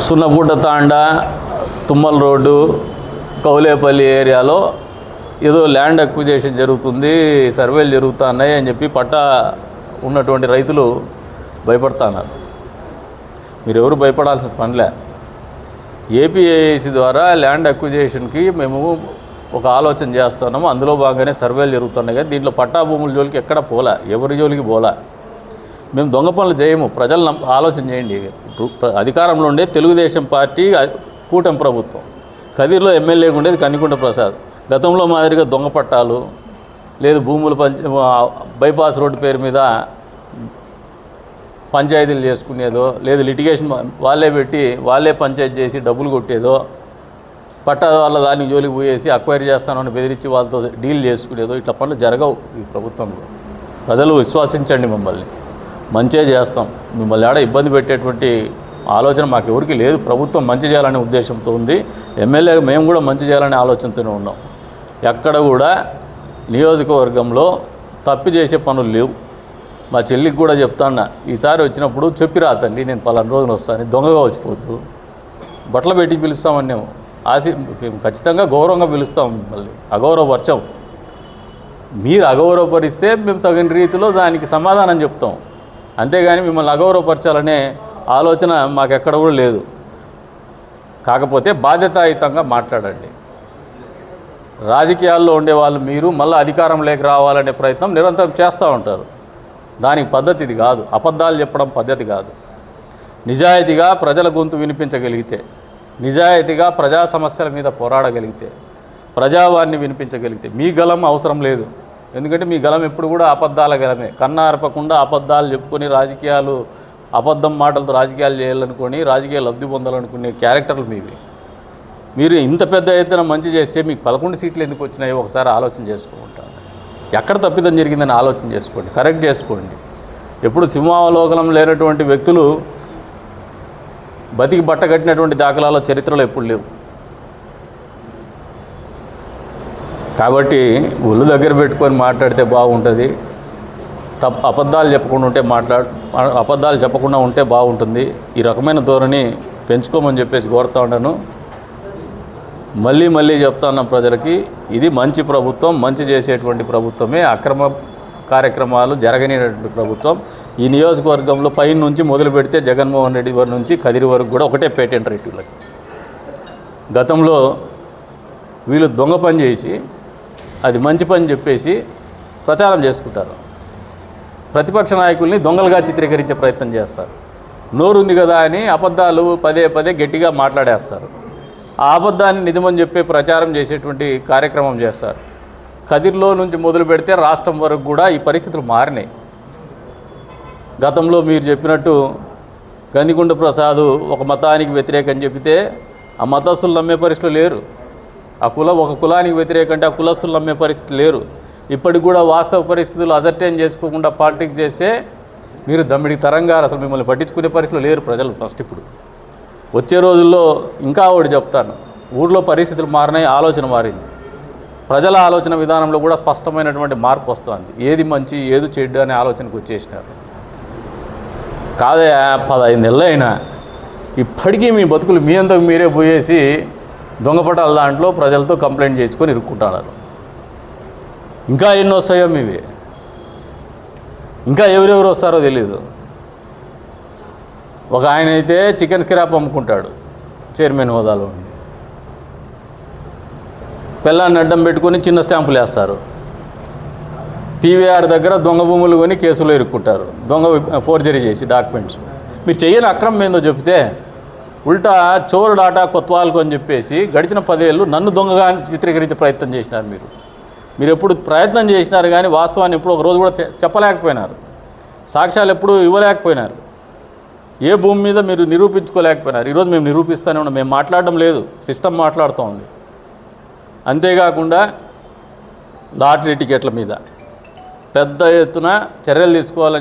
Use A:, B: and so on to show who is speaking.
A: సున్నగుడ్డ తాండా, Tummala road, Kaulepalli ఏరియాలో ఏదో land acquisition జరుగుతుంది, సర్వేలు జరుగుతున్నాయి అని చెప్పి పట్టా ఉన్నటువంటి రైతులు భయపడుతున్నారు. మీరెవరు భయపడాల్సిన పనిలే. ఏపీఏఐసి ద్వారా ల్యాండ్ అక్విజిషన్కి మేము ఒక ఆలోచన చేస్తున్నాము. అందులో భాగంగానే సర్వేలు జరుగుతున్నాయి. కానీ దీంట్లో పట్టా భూముల జోలికి ఎక్కడ పోలా, ఎవరి జోలికి పోలా. మేము దొంగ పనులు చేయము. ప్రజలు ఆలోచన చేయండి. అధికారంలో ఉండే తెలుగుదేశం పార్టీ కూటమి ప్రభుత్వం, కదిర్లో ఎమ్మెల్యేగా ఉండేది కన్నికుంట ప్రసాద్. గతంలో మాదిరిగా దొంగ పట్టాలు లేదు, భూముల బైపాస్ రోడ్డు పేరు మీద పంచాయతీలు చేసుకునేదో, లేదు లిటిగేషన్ వాళ్ళే పెట్టి వాళ్ళే పంచాయతీ చేసి డబ్బులు కొట్టేదో, పట్టా వాళ్ళ దాన్ని జోలికి పోయేసి అక్వైర్ చేస్తానని బెదిరించి వాళ్ళతో డీల్ చేసుకునేదో, ఇట్లా పనులు జరగవు ఈ ప్రభుత్వంలో. ప్రజలు విశ్వసించండి, మమ్మల్ని మంచే చేస్తాం. మిమ్మల్ని ఆడ ఇబ్బంది పెట్టేటువంటి ఆలోచన మాకు ఎవరికి లేదు. ప్రభుత్వం మంచి చేయాలనే ఉద్దేశంతో ఉంది. ఎమ్మెల్యే మేము కూడా మంచి చేయాలనే ఆలోచనతోనే ఉన్నాం. ఎక్కడ కూడా నియోజకవర్గంలో తప్పి చేసే పనులు లేవు. మా చెల్లికి కూడా చెప్తాను, ఈసారి వచ్చినప్పుడు చెప్పిరా తల్లి, నేను పలానా రోజులు వస్తాను, దొంగగా వచ్చిపోద్దు, బట్టలు పెట్టి పిలుస్తామని మేము ఖచ్చితంగా గౌరవంగా పిలుస్తాం. మిమ్మల్ని అగౌరవపరచం. మీరు అగౌరవపరిస్తే మేము తగిన రీతిలో దానికి సమాధానం చెప్తాం. అంతేగాని మిమ్మల్ని అగౌరవపరచాలనే ఆలోచన మాకెక్కడ కూడా లేదు. కాకపోతే బాధ్యతాయుతంగా మాట్లాడండి. రాజకీయాల్లో ఉండేవాళ్ళు మీరు మళ్ళీ అధికారంలోకి రావాలనే ప్రయత్నం నిరంతరం చేస్తూ ఉంటారు. దానికి పద్ధతి ఇది కాదు. అబద్ధాలు చెప్పడం పద్ధతి కాదు. నిజాయితీగా ప్రజల గొంతు వినిపించగలిగితే, నిజాయితీగా ప్రజా సమస్యల మీద పోరాడగలిగితే, ప్రజావాణిని వినిపించగలిగితే మీ గలం అవసరం లేదు. ఎందుకంటే మీ గలం ఎప్పుడు కూడా అబద్ధాల గలమే. కన్నార్పకుండా అబద్ధాలు చెప్పుకొని రాజకీయాలు, అబద్ధం మాటలతో రాజకీయాలు చేయాలనుకొని రాజకీయ లబ్ధి పొందాలనుకునే క్యారెక్టర్లు మీవి. మీరు ఇంత పెద్ద ఎత్తున మంచి చేస్తే మీకు 11 సీట్లు ఎందుకు వచ్చినాయో ఒకసారి ఆలోచన చేసుకుంటాను. ఎక్కడ తప్పిదం జరిగిందని ఆలోచన చేసుకోండి, కరెక్ట్ చేసుకోండి. ఎప్పుడు సింహావలోకనం లేనటువంటి వ్యక్తులు బతికి బట్ట కట్టినటువంటి దాఖలాలో చరిత్రలో ఎప్పుడు లేవు. కాబట్టి ఒళ్ళు దగ్గర పెట్టుకొని మాట్లాడితే బాగుంటుంది. అబద్ధాలు చెప్పకుండా ఉంటే బాగుంటుంది. ఈ రకమైన ధోరణి పెంచుకోమని చెప్పేసి కోరుతా ఉన్నాను. మళ్ళీ చెప్తా ఉన్నాం ప్రజలకి, ఇది మంచి ప్రభుత్వం, మంచి చేసేటువంటి ప్రభుత్వమే. అక్రమ కార్యక్రమాలు జరగనిటువంటి ప్రభుత్వం. ఈ నియోజకవర్గంలో పైన నుంచి మొదలు పెడితే జగన్మోహన్ రెడ్డి వారి నుంచి కదిరి వరకు కూడా ఒకటే పేటెంట్ రైతులకి. గతంలో వీళ్ళు దొంగ పని చేసి అది మంచి పని చెప్పేసి ప్రచారం చేసుకుంటారు. ప్రతిపక్ష నాయకుల్ని దొంగలుగా చిత్రీకరించే ప్రయత్నం చేస్తారు. నోరుంది కదా అని అబద్ధాలు పదే గట్టిగా మాట్లాడేస్తారు. ఆ అబద్ధాన్ని నిజమని చెప్పే ప్రచారం చేసేటువంటి కార్యక్రమం చేస్తారు. కదిర్లో నుంచి మొదలు పెడితే రాష్ట్రం వరకు కూడా ఈ పరిస్థితులు మారినాయి. గతంలో మీరు చెప్పినట్టు గందికొండ ప్రసాద్ ఒక మతానికి వ్యతిరేకం చెబితే ఆ మతస్థులు నమ్మే పరిస్థితులు లేరు. ఒక కులానికి వ్యతిరేకంటే ఆ కులస్తులు నమ్మే పరిస్థితి లేరు. ఇప్పటికి కూడా వాస్తవ పరిస్థితులు అసర్టైన్ చేసుకోకుండా పాలిటిక్స్ చేస్తే మీరు దమ్మిడికి తరంగా అసలు మిమ్మల్ని పట్టించుకునే పరిస్థితులు లేరు ప్రజలు. ఫస్ట్ ఇప్పుడు వచ్చే రోజుల్లో ఇంకా ఒకటి చెప్తాను, ఊర్లో పరిస్థితులు మారినాయి, ఆలోచన మారింది. ప్రజల ఆలోచన విధానంలో కూడా స్పష్టమైనటువంటి మార్పు వస్తుంది. ఏది మంచి ఏది చెడ్డు అనే ఆలోచనకు వచ్చేసినారు. కాదే 15 నెలలు అయినా ఇప్పటికీ మీ బతుకులు మీ అంతకు మీరే పోయేసి దొంగపటాల దాంట్లో ప్రజలతో కంప్లైంట్ చేసుకొని ఇరుక్కుంటున్నారు. ఇంకా ఎన్ని వస్తాయో మీవి, ఇంకా ఎవరెవరు వస్తారో తెలియదు. ఒక ఆయన అయితే చికెన్ స్క్రాప్ అమ్ముకుంటాడు, చైర్మన్ హోదాలో ఉండి. పిల్లాన్ని అడ్డం పెట్టుకొని చిన్న స్టాంపులు వేస్తారు. పీవీఆర్ దగ్గర దొంగ భూములు కొని కేసులో ఇరుక్కుంటారు, దొంగ ఫోర్జరీ చేసి డాక్యుమెంట్స్. మీరు చేయని అక్రమం ఏందో చెప్తే ఉల్టా చోరు డాటా కొత్వాలకు అని చెప్పేసి గడిచిన 10 ఏళ్ళు నన్ను దొంగగా చిత్రీకరించే ప్రయత్నం చేసినారు. మీరు ఎప్పుడు ప్రయత్నం చేసినారు కానీ వాస్తవాన్ని ఎప్పుడు ఒక రోజు కూడా చెప్పలేకపోయినారు. సాక్ష్యాలు ఎప్పుడు ఇవ్వలేకపోయినారు. ఏ భూమి మీద మీరు నిరూపించుకోలేకపోయినారు. ఈరోజు మేము నిరూపిస్తూనే ఉన్నాం. మేము మాట్లాడడం లేదు, సిస్టమ్ మాట్లాడుతూ ఉంది. అంతేకాకుండా లాటరీ టికెట్ల మీద పెద్ద ఎత్తున చర్యలు తీసుకోవాలని